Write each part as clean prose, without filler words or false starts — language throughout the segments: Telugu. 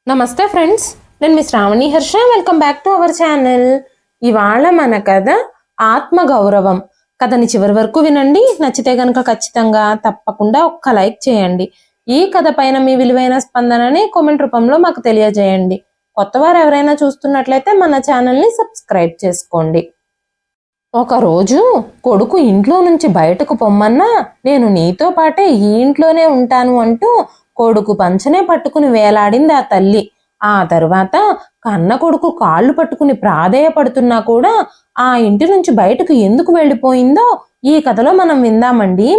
నమస్తే ఫ్రెండ్స్, నేను మీ Shravani Harsha. Welcome back to our channel. ఇవాళ మన కథ ఆత్మగౌరవం. కథని చివరి వరకు వినండి. నచ్చితే కనుక ఖచ్చితంగా తప్పకుండా ఒక్క లైక్ చేయండి. ఈ కథ పైన మీ విలువైన స్పందనని కామెంట్ రూపంలో మాకు తెలియజేయండి. కొత్తవారు ఎవరైనా చూస్తున్నట్లయితే మన ఛానల్ని సబ్స్క్రైబ్ చేసుకోండి. ఒకరోజు కొడుకు ఇంట్లో నుంచి బయటకు పొమ్మన్నా నేను నీతో పాటే ఈ ఇంట్లోనే ఉంటాను అంటూ కొడుకు పంచనే పట్టుకుని వేలాడింది ఆ తల్లి. ఆ తరువాత కన్న కొడుకు కాళ్ళు పట్టుకుని ప్రాధేయపడుతున్నా కూడా ఆ ఇంటి నుంచి బయటకు ఎందుకు వెళ్ళిపోయిందో ఈ కథలో మనం విందామండి.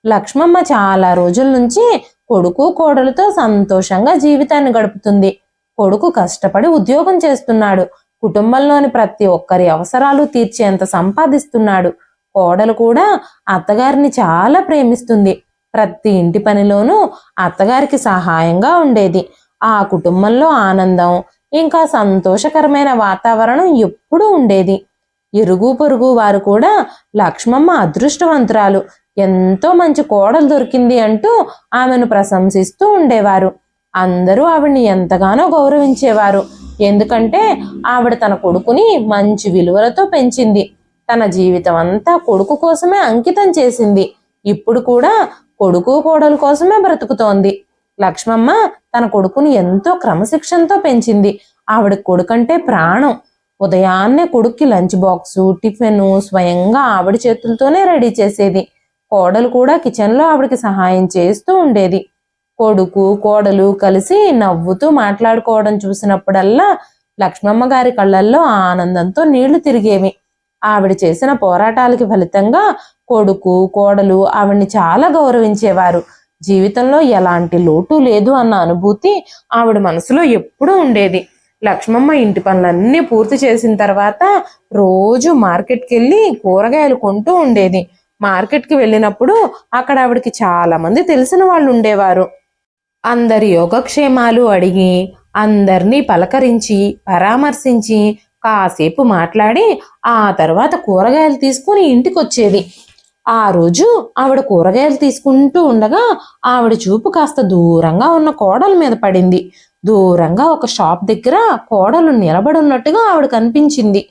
లక్ష్మమ్మ చాలా రోజుల నుంచి కొడుకు కోడలతో సంతోషంగా జీవితాన్ని గడుపుతుంది. కొడుకు కష్టపడి ఉద్యోగం చేస్తున్నాడు. కుటుంబంలోని ప్రతి ఒక్కరి అవసరాలు తీర్చేంత సంపాదిస్తున్నాడు. కోడలు కూడా అత్తగారిని చాలా ప్రేమిస్తుంది. ప్రతి ఇంటి పనిలోనూ అత్తగారికి సహాయంగా ఉండేది. ఆ కుటుంబంలో ఆనందం ఇంకా సంతోషకరమైన వాతావరణం ఎప్పుడూ ఉండేది. ఇరుగు పొరుగు వారు కూడా లక్ష్మమ్మ అదృష్టవంతురాలు, ఎంతో మంచి కోడలు దొరికింది అంటూ ఆమెను ప్రశంసిస్తూ ఉండేవారు. అందరూ ఆవిడ్ని ఎంతగానో గౌరవించేవారు. ఎందుకంటే ఆవిడ తన కొడుకుని మంచి విలువలతో పెంచింది. తన జీవితం అంతా కొడుకు కోసమే అంకితం చేసింది. ఇప్పుడు కూడా కొడుకు కోడలు కోసమే బ్రతుకుతోంది. లక్ష్మమ్మ తన కొడుకుని ఎంతో క్రమశిక్షణతో పెంచింది. ఆవిడ కొడుకంటే ప్రాణం. ఉదయాన్నే కొడుక్కి లంచ్ బాక్సు, టిఫిన్ స్వయంగా ఆవిడ చేతులతోనే రెడీ చేసేది. కోడలు కూడా కిచెన్లో ఆవిడకి సహాయం చేస్తూ ఉండేది. కొడుకు కోడలు కలిసి నవ్వుతూ మాట్లాడుకోవడం చూసినప్పుడల్లా లక్ష్మమ్మ గారి కళ్ళల్లో ఆనందంతో నీళ్లు తిరిగేవి. ఆవిడ చేసిన పోరాటాలకి ఫలితంగా కొడుకు కోడలు ఆవిడ్ని చాలా గౌరవించేవారు. జీవితంలో ఎలాంటి లోటు లేదు అన్న అనుభూతి ఆవిడ మనసులో ఎప్పుడూ ఉండేది. లక్ష్మమ్మ ఇంటి పనులన్నీ పూర్తి చేసిన తర్వాత రోజు మార్కెట్కి వెళ్ళి కూరగాయలు కొంటూ ఉండేది. మార్కెట్కి వెళ్ళినప్పుడు అక్కడ ఆవిడకి చాలా మంది తెలిసిన వాళ్ళు ఉండేవారు. అందరి యోగక్షేమాలు అడిగి అందరినీ పలకరించి పరామర్శించి కాసేపు మాట్లాడి ఆ తర్వాత కూరగాయలు తీసుకుని ఇంటికి వచ్చేది. ఆ రోజు ఆవిడ కూరగాయలు తీసుకుంటూ ఉండగా ఆవిడ చూపు కాస్త దూరంగా ఉన్న కోడల మీద పడింది. దూరంగా ఒక షాప్ దగ్గర కోడలు నిలబడున్నట్టుగా ఆవిడ కనిపించింది.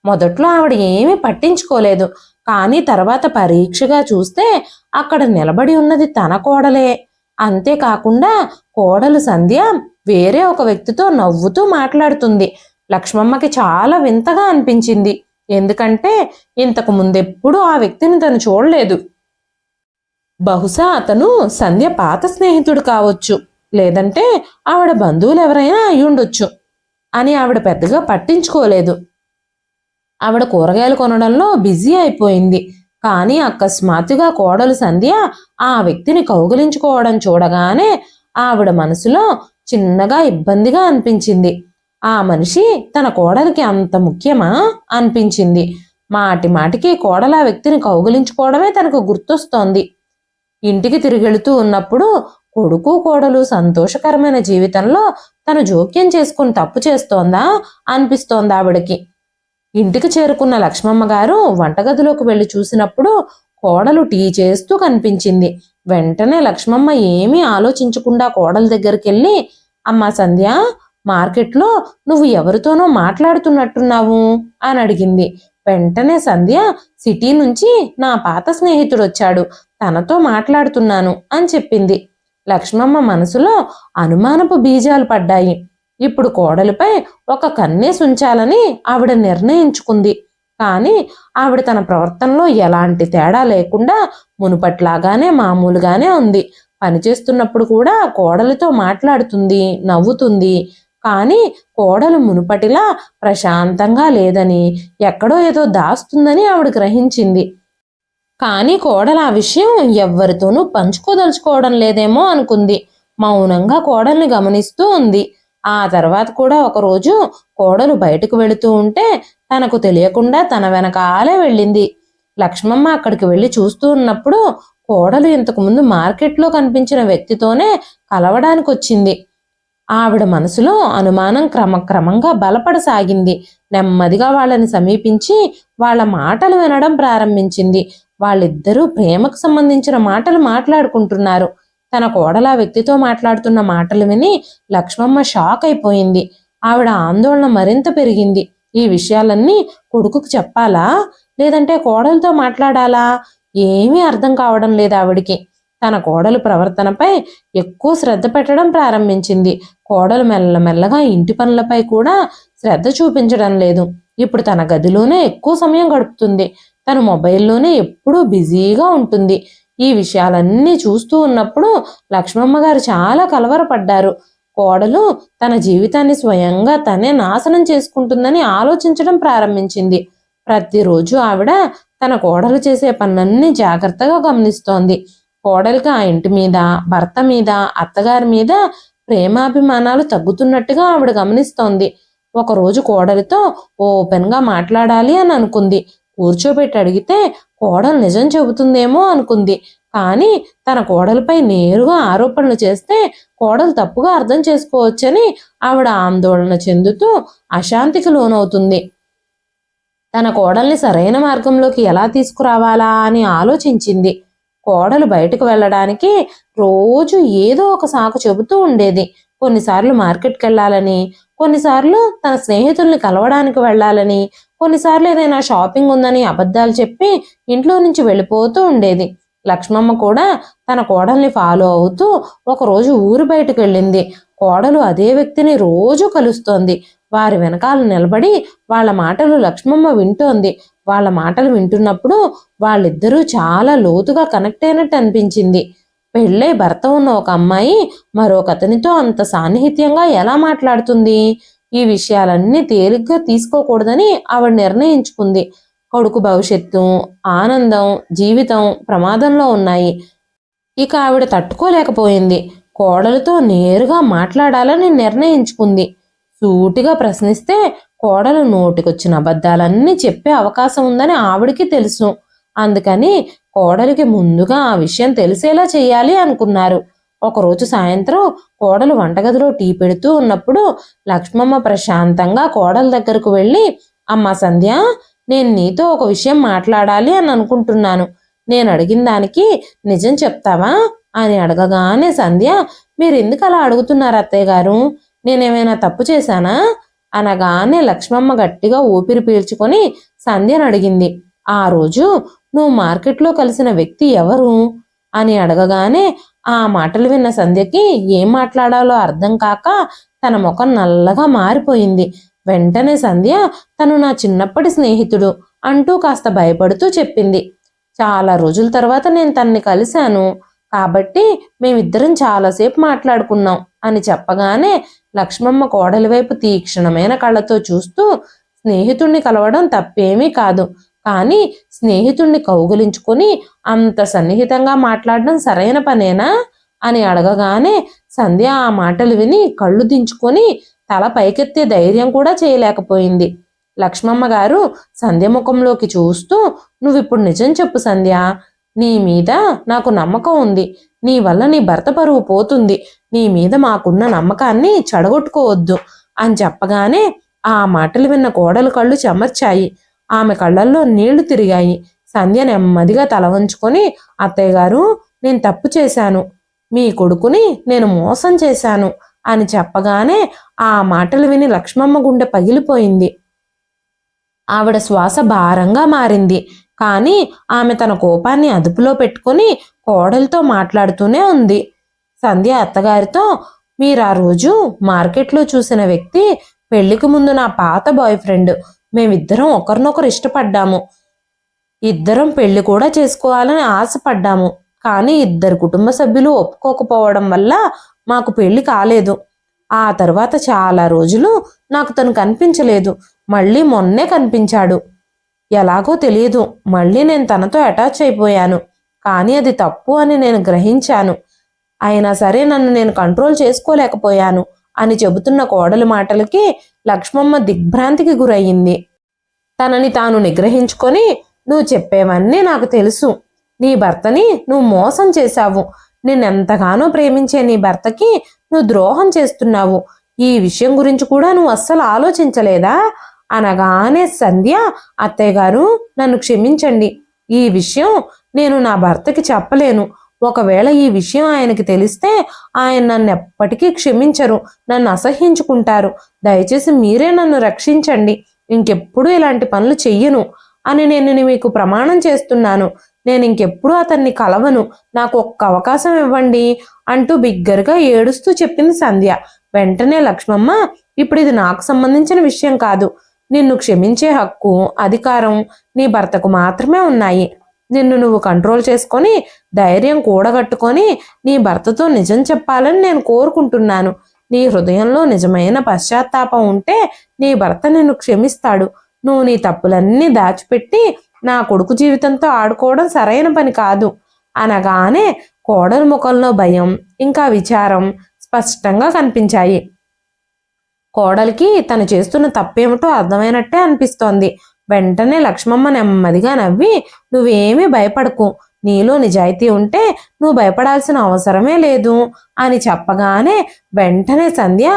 మొదట్లో ఆవిడ ఏమీ పట్టించుకోలేదు. కానీ తర్వాత పరీక్షగా చూస్తే అక్కడ నిలబడి ఉన్నది తన కోడలే. అంతేకాకుండా కోడలు సంధ్య వేరే ఒక వ్యక్తితో నవ్వుతూ మాట్లాడుతుంది. లక్ష్మమ్మకి చాలా వింతగా అనిపించింది. ఎందుకంటే ఇంతకు ముందెప్పుడు ఆ వ్యక్తిని తను చూడలేదు. బహుశా అతను సంధ్య పాత స్నేహితుడు కావచ్చు, లేదంటే ఆవిడ బంధువులు ఎవరైనా అయ్యుండొచ్చు అని ఆవిడ పెద్దగా పట్టించుకోలేదు. ఆవిడ కూరగాయలు కొనడంలో బిజీ అయిపోయింది. కానీ అకస్మాత్తుగా కోడలు సంధ్య ఆ వ్యక్తిని కౌగిలించుకోవడం చూడగానే ఆవిడ మనసులో చిన్నగా ఇబ్బందిగా అనిపించింది. ఆ మనిషి తన కోడలికి అంత ముఖ్యమా అనిపించింది. మాటి మాటికి కోడల ఆ వ్యక్తిని కౌగిలించుకోవడమే తనకు గుర్తొస్తోంది. ఇంటికి తిరిగెళుతూ ఉన్నప్పుడు కొడుకు కోడలు సంతోషకరమైన జీవితంలో తను జోక్యం చేసుకుని తప్పు చేస్తోందా అనిపిస్తోంది ఆవిడకి. ఇంటికి చేరుకున్న లక్ష్మమ్మ గారు వంటగదిలోకి వెళ్ళి చూసినప్పుడు కోడలు టీ చేస్తూ కనిపించింది. వెంటనే లక్ష్మమ్మ ఏమీ ఆలోచించకుండా కోడల దగ్గరికి వెళ్ళి, అమ్మా సంధ్య, మార్కెట్లో నువ్వు ఎవరితోనో మాట్లాడుతున్నట్టున్నావు అని అడిగింది. వెంటనే సంధ్య, సిటీ నుంచి నా పాత స్నేహితుడు వచ్చాడు, తనతో మాట్లాడుతున్నాను అని చెప్పింది. లక్ష్మమ్మ మనసులో అనుమానపు బీజాలు పడ్డాయి. ఇప్పుడు కోడలిపై ఒక కన్నేసి ఉంచాలని ఆవిడ నిర్ణయించుకుంది. కానీ ఆవిడ తన ప్రవర్తనలో ఎలాంటి తేడా లేకుండా మునుపట్లాగానే మామూలుగానే ఉంది. పనిచేస్తున్నప్పుడు కూడా కోడలితో మాట్లాడుతుంది, నవ్వుతుంది. కానీ కోడలు మునుపటిలా ప్రశాంతంగా లేదని, ఎక్కడో ఏదో దాస్తుందని ఆవిడ గ్రహించింది. కానీ కోడలు ఆ విషయం ఎవ్వరితోనూ పంచుకోదలుచుకోవడం లేదేమో అనుకుంది. మౌనంగా కోడల్ని గమనిస్తూ ఉంది. ఆ తర్వాత కూడా ఒకరోజు కోడలు బయటకు వెళుతూ ఉంటే తనకు తెలియకుండా తన వెనకాలే వెళ్ళింది. లక్ష్మమ్మ అక్కడికి వెళ్ళి చూస్తూ ఉన్నప్పుడు కోడలు ఇంతకు ముందు మార్కెట్లో కనిపించిన వ్యక్తితోనే కలవడానికి వచ్చింది. ఆవిడ మనసులో అనుమానం క్రమక్రమంగా బలపడసాగింది. నెమ్మదిగా వాళ్ళని సమీపించి వాళ్ళ మాటలు వినడం ప్రారంభించింది. వాళ్ళిద్దరూ ప్రేమకు సంబంధించిన మాటలు మాట్లాడుకుంటున్నారు. తన కోడలు ఆ వ్యక్తితో మాట్లాడుతున్న మాటలు విని లక్ష్మమ్మ షాక్ అయిపోయింది. ఆవిడ ఆందోళన మరింత పెరిగింది. ఈ విషయాలన్నీ కొడుకుకు చెప్పాలా, లేదంటే కోడలతో మాట్లాడాలా? ఏమీ అర్థం కావడం లేదు ఆవిడికి. తన కోడలు ప్రవర్తనపై ఎక్కువ శ్రద్ధ పెట్టడం ప్రారంభించింది. కోడలు మెల్లమెల్లగా ఇంటి పనులపై కూడా శ్రద్ధ చూపించడం లేదు. ఇప్పుడు తన గదిలోనే ఎక్కువ సమయం గడుపుతుంది. తన మొబైల్లోనే ఎప్పుడూ బిజీగా ఉంటుంది. ఈ విషయాలన్నీ చూస్తూ ఉన్నప్పుడు లక్ష్మమ్మ గారు చాలా కలవరపడ్డారు. కోడలు తన జీవితాన్ని స్వయంగా తనే నాశనం చేసుకుంటుందని ఆలోచించడం ప్రారంభించింది. ప్రతిరోజు ఆవిడ తన కోడలు చేసే పనులన్నీ జాగ్రత్తగా గమనిస్తోంది. కోడలికి ఆ ఇంటి మీద, భర్త మీద, అత్తగారి మీద ప్రేమాభిమానాలు తగ్గుతున్నట్టుగా ఆవిడ గమనిస్తోంది. ఒకరోజు కోడలితో ఓపెన్గా మాట్లాడాలి అని అనుకుంది. కూర్చోబెట్టి అడిగితే కోడలు నిజం చెబుతుందేమో అనుకుంది. కానీ తన కోడలిపై నేరుగా ఆరోపణలు చేస్తే కోడలు తప్పుగా అర్థం చేసుకోవచ్చని ఆవిడ ఆందోళన చెందుతూ అశాంతికి లోనవుతుంది. తన కోడల్ని సరైన మార్గంలోకి ఎలా తీసుకురావాలా అని ఆలోచించింది. కోడలు బయటకు వెళ్ళడానికి రోజు ఏదో ఒక సాకు చెబుతూ ఉండేది. కొన్నిసార్లు మార్కెట్కి వెళ్ళాలని, కొన్నిసార్లు తన స్నేహితుల్ని కలవడానికి వెళ్ళాలని, కొన్నిసార్లు ఏదైనా షాపింగ్ ఉందని అబద్ధాలు చెప్పి ఇంట్లో నుంచి వెళ్ళిపోతూ ఉండేది. లక్ష్మమ్మ కూడా తన కోడల్ని ఫాలో అవుతూ ఒకరోజు ఊరు బయటకు వెళ్ళింది. కోడలు అదే వ్యక్తిని రోజు కలుస్తోంది. వారి వెనకాల నిలబడి వాళ్ళ మాటలు లక్ష్మమ్మ వింటోంది. వాళ్ళ మాటలు వింటున్నప్పుడు వాళ్ళిద్దరూ చాలా లోతుగా కనెక్ట్ అయినట్టు అనిపించింది. పెళ్ళై భర్త ఉన్న ఒక అమ్మాయి మరొకతనితో అంత సాన్నిహిత్యంగా ఎలా మాట్లాడుతుంది? ఈ విషయాలన్నీ తేలిగ్గా తీసుకోకూడదని ఆవిడ నిర్ణయించుకుంది. కొడుకు భవిష్యత్తు, ఆనందం, జీవితం ప్రమాదంలో ఉన్నాయి. ఇక ఆవిడ తట్టుకోలేకపోయింది. కోడలతో నేరుగా మాట్లాడాలని నిర్ణయించుకుంది. సూటిగా ప్రశ్నిస్తే కోడలు నోటికొచ్చిన అబద్ధాలన్నీ చెప్పే అవకాశం ఉందని ఆవిడికి తెలుసు. అందుకని కోడలికి ముందుగా ఆ విషయం తెలిసేలా చేయాలి అనుకున్నారు. ఒకరోజు సాయంత్రం కోడలు వంటగదిలో టీ పెడుతూ ఉన్నప్పుడు లక్ష్మమ్మ ప్రశాంతంగా కోడల దగ్గరకు వెళ్ళి, అమ్మా సంధ్య, నేను నీతో ఒక విషయం మాట్లాడాలి అని అనుకుంటున్నాను. నేను అడిగిన దానికి నిజం చెప్తావా అని అడగగానే సంధ్య, మీరెందుకు అలా అడుగుతున్నారు అత్తయ్య గారు? నేనేమైనా తప్పు చేశానా అనగానే లక్ష్మమ్మ గట్టిగా ఊపిరి పీల్చుకొని సంధ్యను అడిగింది, ఆ రోజు నువ్వు మార్కెట్లో కలిసిన వ్యక్తి ఎవరు అని అడగగానే ఆ మాటలు విన్న సంధ్యకి ఏం మాట్లాడాలో అర్థం కాక తన ముఖం నల్లగా మారిపోయింది. వెంటనే సంధ్య తను నా చిన్నప్పటి స్నేహితుడు అంటూ కాస్త భయపడుతూ చెప్పింది. చాలా రోజుల తర్వాత నేను తన్ని కలిశాను, కాబట్టి మేమిద్దరం చాలాసేపు మాట్లాడుకున్నాం అని చెప్పగానే లక్ష్మమ్మ కోడలి వైపు తీక్షణమైన కళ్ళతో చూస్తూ, స్నేహితుణ్ణి కలవడం తప్పేమీ కాదు, కానీ స్నేహితుణ్ణి కౌగిలించుకొని అంత సన్నిహితంగా మాట్లాడడం సరైన పనేనా అని అడగగానే సంధ్య ఆ మాటలు విని కళ్ళు దించుకొని తల పైకెత్తే ధైర్యం కూడా చేయలేకపోయింది. లక్ష్మమ్మ గారు సంధ్య ముఖంలోకి చూస్తూ, నువ్విప్పుడు నిజం చెప్పు సంధ్య, నీ మీద నాకు నమ్మకం ఉంది. నీ వల్ల నీ భర్త పరువు పోతుంది. నీ మీద మాకున్న నమ్మకాన్ని చెడగొట్టుకోవద్దు అని చెప్పగానే ఆ మాటలు విన్న కోడలు కళ్ళు చెమర్చాయి. ఆమె కళ్ళల్లో నీళ్లు తిరిగాయి. సంధ్య నెమ్మదిగా తల వంచుకొని, అత్తయ్య గారు, నేను తప్పు చేశాను. మీ కొడుకుని నేను మోసం చేశాను అని చెప్పగానే ఆ మాటలు విని లక్ష్మమ్మ గుండె పగిలిపోయింది. ఆవిడ శ్వాస భారంగా మారింది. కానీ ఆమె తన కోపాన్ని అదుపులో పెట్టుకొని కోడలితో మాట్లాడుతూనే ఉంది. సంధ్య అత్తగారితో, మీరు ఆ రోజు మార్కెట్లో చూసిన వ్యక్తి పెళ్లికి ముందు నా పాత బాయ్ ఫ్రెండ్. మేమిద్దరం ఒకరినొకరు ఇష్టపడ్డాము. ఇద్దరం పెళ్లి కూడా చేసుకోవాలని ఆశపడ్డాము. కానీ ఇద్దరు కుటుంబ సభ్యులు ఒప్పుకోకపోవడం వల్ల మాకు పెళ్లి కాలేదు. ఆ తర్వాత చాలా రోజులు నాకు తను కనిపించలేదు. మళ్ళీ మొన్నే కనిపించాడు. ఎలాగో తెలియదు, మళ్ళీ నేను తనతో అటాచ్ అయిపోయాను. కానీ అది తప్పు అని నేను గ్రహించాను. అయినా సరే నన్ను నేను కంట్రోల్ చేసుకోలేకపోయాను అని చెబుతున్న కోడలి మాటలకి లక్ష్మమ్మ దిగ్భ్రాంతికి గురయ్యింది. తనని తాను నిగ్రహించుకొని, నువ్వు చెప్పేవన్నీ నాకు తెలుసు. నీ భర్తని నువ్వు మోసం చేశావు. నిన్నెంతగానో ప్రేమించే నీ భర్తకి నువ్వు ద్రోహం చేస్తున్నావు. ఈ విషయం గురించి కూడా నువ్వు అస్సలు ఆలోచించలేదా అనగానే సంధ్య, అత్తయ్య గారు, నన్ను క్షమించండి. ఈ విషయం నేను నా భర్తకి చెప్పలేను. ఒకవేళ ఈ విషయం ఆయనకి తెలిస్తే ఆయన నన్ను ఎప్పటికీ క్షమించరు, నన్ను అసహ్యించుకుంటారు. దయచేసి మీరే నన్ను రక్షించండి. ఇంకెప్పుడు ఇలాంటి పనులు చెయ్యను అని నేను మీకు ప్రమాణం చేస్తున్నాను. నేను ఇంకెప్పుడు అతన్ని కలవను. నాకు ఒక్క అవకాశం ఇవ్వండి అంటూ బిగ్గరగా ఏడుస్తూ చెప్పింది సంధ్య. వెంటనే లక్ష్మమ్మ, ఇప్పుడు ఇది నాకు సంబంధించిన విషయం కాదు. నిన్ను క్షమించే హక్కు, అధికారం నీ భర్తకు మాత్రమే ఉన్నాయి. నిన్ను నువ్వు కంట్రోల్ చేసుకొని ధైర్యం కూడగట్టుకొని నీ భర్తతో నిజం చెప్పాలని నేను కోరుకుంటున్నాను. నీ హృదయంలో నిజమైన పశ్చాత్తాపం ఉంటే నీ భర్త నిన్ను క్షమిస్తాడు. నువ్వు నీ తప్పులన్నీ దాచిపెట్టి నా కొడుకు జీవితంతో ఆడుకోవడం సరైన పని కాదు అనగానే కోడలి ముఖంలో భయం ఇంకా విచారం స్పష్టంగా కనిపించాయి. కోడలికి తను చేస్తున్న తప్పేమిటో అర్థమైనట్టే అనిపిస్తోంది. వెంటనే లక్ష్మమ్మ నెమ్మదిగా నవ్వి, నువ్వేమీ భయపడకు, నీలో నిజాయితీ ఉంటే నువ్వు భయపడాల్సిన అవసరమే లేదు అని చెప్పగానే వెంటనే సంధ్య,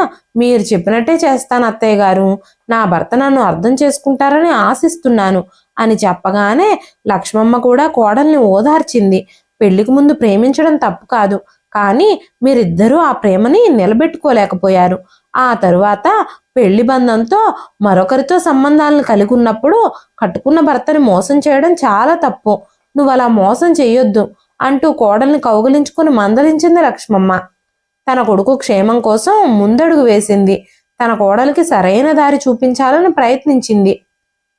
మీరు చెప్పినట్టే చేస్తాను అత్తయ్య గారు, నా భర్త నన్ను అర్థం చేసుకుంటారని ఆశిస్తున్నాను అని చెప్పగానే లక్ష్మమ్మ కూడా కోడల్ని ఓదార్చింది. పెళ్లికి ముందు ప్రేమించడం తప్పు కాదు, కానీ మీరిద్దరూ ఆ ప్రేమని నిలబెట్టుకోలేకపోయారు. ఆ తరువాత పెళ్లి బంధంతో మరొకరితో సంబంధాలను కలిగి ఉన్నప్పుడు కట్టుకున్న భర్తని మోసం చేయడం చాలా తప్పు. నువ్వు అలా మోసం చెయ్యొద్దు అంటూ కోడల్ని కౌగిలించుకుని మందలించింది లక్ష్మమ్మ. తన కొడుకు క్షేమం కోసం ముందడుగు వేసింది. తన కోడలికి సరైన దారి చూపించాలని ప్రయత్నించింది.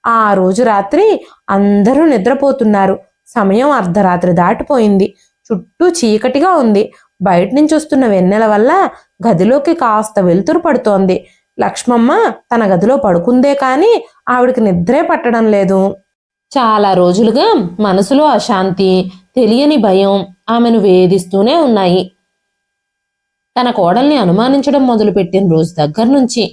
ఆ రోజు రాత్రి అందరూ నిద్రపోతున్నారు. సమయం అర్ధరాత్రి దాటిపోయింది. చుట్టూ చీకటిగా ఉంది. బయట నుంచి వస్తున్న వెన్నెల వల్ల గదిలోకి కాస్త వెలుతురు పడుతోంది. లక్ష్మమ్మ తన గదిలో పడుకుందే కానీ ఆవిడికి నిద్రే పట్టడం లేదు. చాలా రోజులుగా మనసులో అశాంతి, తెలియని భయం ఆమెను వేధిస్తూనే ఉన్నాయి. తన కోడల్ని అనుమానించడం మొదలుపెట్టిన రోజు దగ్గర నుంచి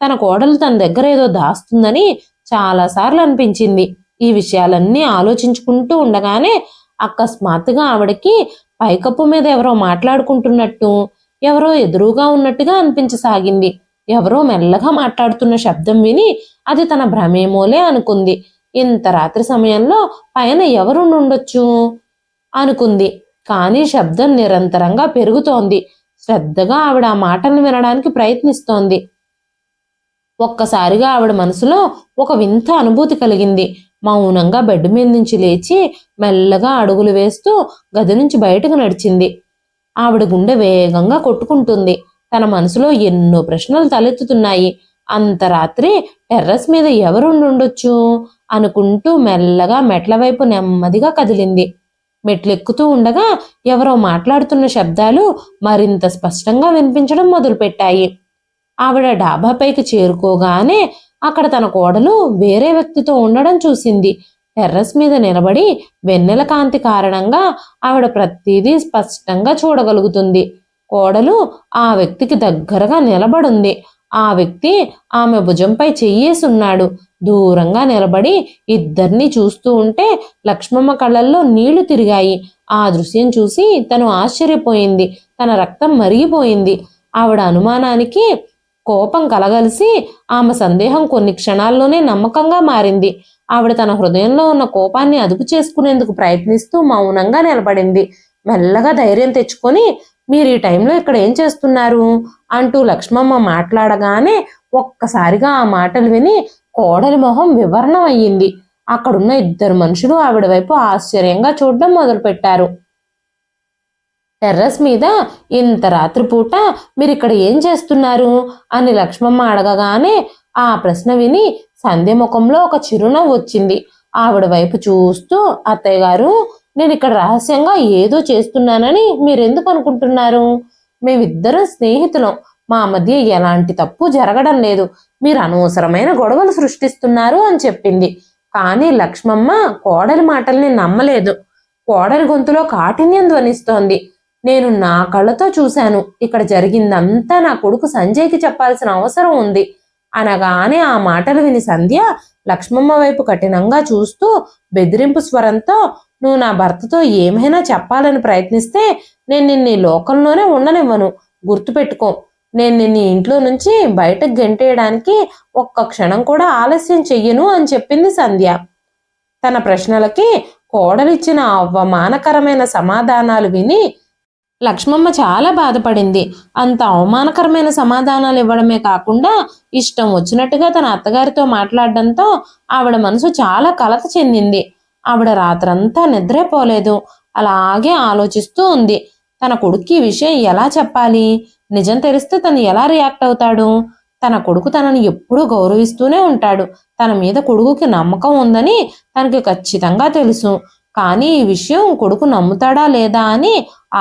తన కోడలు తన దగ్గర ఏదో దాస్తుందని చాలాసార్లు అనిపించింది. ఈ విషయాలన్నీ ఆలోచించుకుంటూ ఉండగానే అకస్మాత్తుగా ఆవిడకి పైకప్పు మీద ఎవరో మాట్లాడుకుంటున్నట్టు, ఎవరో ఎదురుగా ఉన్నట్టుగా అనిపించసాగింది. ఎవరో మెల్లగా మాట్లాడుతున్న శబ్దం విని అది తన భ్రమేమోలే అనుకుంది. ఇంత రాత్రి సమయంలో పైన ఎవరుండొచ్చు అనుకుంది. కానీ శబ్దం నిరంతరంగా పెరుగుతోంది. శ్రద్ధగా ఆవిడ ఆ మాటలను వినడానికి ప్రయత్నిస్తోంది. ఒక్కసారిగా ఆవిడ మనసులో ఒక వింత అనుభూతి కలిగింది. మౌనంగా బెడ్ మీద నుంచి లేచి మెల్లగా అడుగులు వేస్తూ గది నుంచి బయటకు నడిచింది. ఆవిడ గుండె వేగంగా కొట్టుకుంటుంది. తన మనసులో ఎన్నో ప్రశ్నలు తలెత్తుతున్నాయి. అంత రాత్రి టెర్రస్ మీద ఎవరుండొచ్చు అనుకుంటూ మెల్లగా మెట్ల వైపు నెమ్మదిగా కదిలింది. మెట్లెక్కుతూ ఉండగా ఎవరో మాట్లాడుతున్న శబ్దాలు మరింత స్పష్టంగా వినిపించడం మొదలుపెట్టాయి. ఆవిడ డాబాపైకి చేరుకోగానే అక్కడ తన కోడలు వేరే వ్యక్తితో ఉండడం చూసింది. టెర్రస్ మీద నిలబడి వెన్నెల కాంతి కారణంగా ఆవిడ ప్రతిదీ స్పష్టంగా చూడగలుగుతుంది. కోడలు ఆ వ్యక్తికి దగ్గరగా నిలబడుంది. ఆ వ్యక్తి ఆమె భుజంపై చెయ్యేసున్నాడు. దూరంగా నిలబడి ఇద్దరిని చూస్తూ ఉంటే లక్ష్మమ్మ కళ్ళల్లో నీళ్లు తిరిగాయి. ఆ దృశ్యం చూసి తను ఆశ్చర్యపోయింది. తన రక్తం మరిగిపోయింది. ఆవిడ అనుమానానికి కోపం కలగలిసి ఆమె సందేహం కొన్ని క్షణాల్లోనే నమ్మకంగా మారింది. ఆవిడ తన హృదయంలో ఉన్న కోపాన్ని అదుపు చేసుకునేందుకు ప్రయత్నిస్తూ మౌనంగా నిలబడింది. మెల్లగా ధైర్యం తెచ్చుకొని, మీరు ఈ టైంలో ఇక్కడ ఏం చేస్తున్నారు అంటూ లక్ష్మమ్మ మాట్లాడగానే ఒక్కసారిగా ఆ మాటలు విని కోడలి మొహం వివరణం అయ్యింది. అక్కడున్న ఇద్దరు మనుషులు ఆవిడ వైపు ఆశ్చర్యంగా చూడడం మొదలుపెట్టారు. టెర్రస్ మీద ఇంత రాత్రిపూట మీరిక్కడ ఏం చేస్తున్నారు అని లక్ష్మమ్మ అడగగానే ఆ ప్రశ్న విని సంధ్య ముఖంలో ఒక చిరునవ్వు వచ్చింది. ఆవిడ వైపు చూస్తూ, అత్తయ్య గారు, నేను ఇక్కడ రహస్యంగా ఏదో చేస్తున్నానని మీరెందుకు అనుకుంటున్నారు? మేమిద్దరం స్నేహితులం. మా మధ్య ఎలాంటి తప్పు జరగడం లేదు. మీరు అనవసరమైన గొడవలు సృష్టిస్తున్నారు అని చెప్పింది. కానీ లక్ష్మమ్మ కోడలి మాటల్ని నమ్మలేదు. కోడలి గొంతులో కాఠిన్యం ధ్వనిస్తోంది. నేను నా కళ్ళతో చూశాను. ఇక్కడ జరిగిందంతా నా కొడుకు సంజయ్కి చెప్పాల్సిన అవసరం ఉంది అనగానే ఆ మాటలు విని సంధ్య లక్ష్మమ్మ వైపు కఠినంగా చూస్తూ బెదిరింపు స్వరంతో, నువ్వు నా భర్తతో ఏమైనా చెప్పాలని ప్రయత్నిస్తే నేను నిన్ను ఈ లోకంలోనే ఉండనివ్వను. గుర్తుపెట్టుకో, నేను నిన్ను ఇంట్లో నుంచి బయటకు గెంటేయడానికి ఒక్క క్షణం కూడా ఆలస్యం చెయ్యను అని చెప్పింది సంధ్య. తన ప్రశ్నలకి కోడలిచ్చిన అవమానకరమైన సమాధానాలు విని లక్ష్మమ్మ చాలా బాధపడింది. అంత అవమానకరమైన సమాధానాలు ఇవ్వడమే కాకుండా ఇష్టం వచ్చినట్టుగా తన అత్తగారితో మాట్లాడడంతో ఆవిడ మనసు చాలా కలత చెందింది. ఆవిడ రాత్రంతా నిద్రపోలేదు. అలాగే ఆలోచిస్తూ ఉంది. తన కొడుక్కి ఈ విషయం ఎలా చెప్పాలి? నిజం తెలిస్తే తను ఎలా రియాక్ట్ అవుతాడు? తన కొడుకు తనని ఎప్పుడూ గౌరవిస్తూనే ఉంటాడు. తన మీద కొడుకుకి నమ్మకం ఉందని తనకి ఖచ్చితంగా తెలుసు. కానీ ఈ విషయం కొడుకు నమ్ముతాడా లేదా అని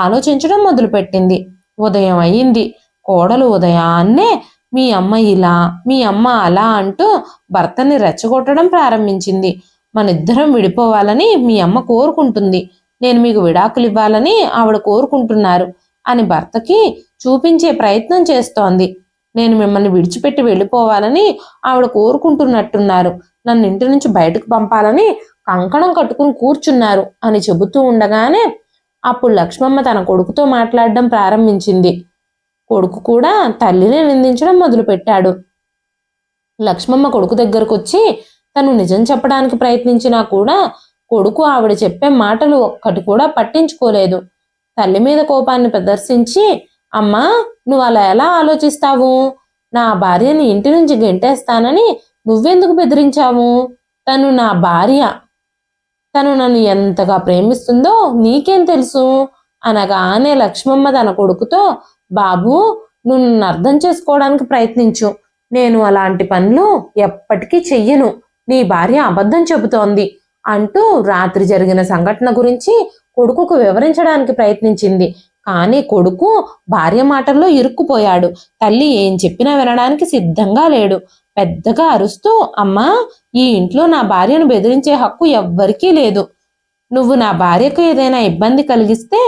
ఆలోచించడం మొదలుపెట్టింది. ఉదయం అయింది. కోడలు ఉదయాన్నే మీ అమ్మ ఇలా, మీ అమ్మ అలా అంటూ భర్తని రెచ్చగొట్టడం ప్రారంభించింది. మనిద్దరం విడిపోవాలని మీ అమ్మ కోరుకుంటుంది. నేను మీకు విడాకులు ఇవ్వాలని ఆవిడ కోరుకుంటున్నారు అని భర్తకి చూపించే ప్రయత్నం చేస్తోంది. నేను మిమ్మల్ని విడిచిపెట్టి వెళ్ళిపోవాలని ఆవిడ కోరుకుంటున్నట్టున్నారు. నన్ను ఇంటి నుంచి బయటకు పంపాలని కంకణం కట్టుకుని కూర్చున్నారు అని చెబుతూ ఉండగానే అప్పుడు లక్ష్మమ్మ తన కొడుకుతో మాట్లాడడం ప్రారంభించింది. కొడుకు కూడా తల్లిని నిందించడం మొదలుపెట్టాడు. లక్ష్మమ్మ కొడుకు దగ్గరకు వచ్చి తను నిజం చెప్పడానికి ప్రయత్నించినా కూడా కొడుకు ఆవిడ చెప్పే మాటలు ఒక్కటి కూడా పట్టించుకోలేదు. తల్లి మీద కోపాన్ని ప్రదర్శించి, అమ్మా, నువ్వు అలా ఎలా ఆలోచిస్తావు? నా భార్యని ఇంటి నుంచి గెంటేస్తానని నువ్వెందుకు బెదిరించావు? తను నా భార్య. తను నన్ను ఎంతగా ప్రేమిస్తుందో నీకేం తెలుసు? అనగానే లక్ష్మమ్మ తన కొడుకుతో, బాబు, నువ్వు నన్ను అర్థం చేసుకోవడానికి ప్రయత్నించు. నేను అలాంటి పనులు ఎప్పటికీ చెయ్యను. నీ భార్య అబద్ధం చెబుతోంది అంటూ రాత్రి జరిగిన సంఘటన గురించి కొడుకుకు వివరించడానికి ప్రయత్నించింది. కానీ కొడుకు భార్య మాటల్లో ఇరుక్కుపోయాడు. తల్లి ఏం చెప్పినా వినడానికి సిద్ధంగా లేడు. పెద్దగా అరుస్తూ, అమ్మా, ఈ ఇంట్లో నా భార్యను బెదిరించే హక్కు ఎవ్వరికీ లేదు. నువ్వు నా భార్యకు ఏదైనా ఇబ్బంది కలిగిస్తే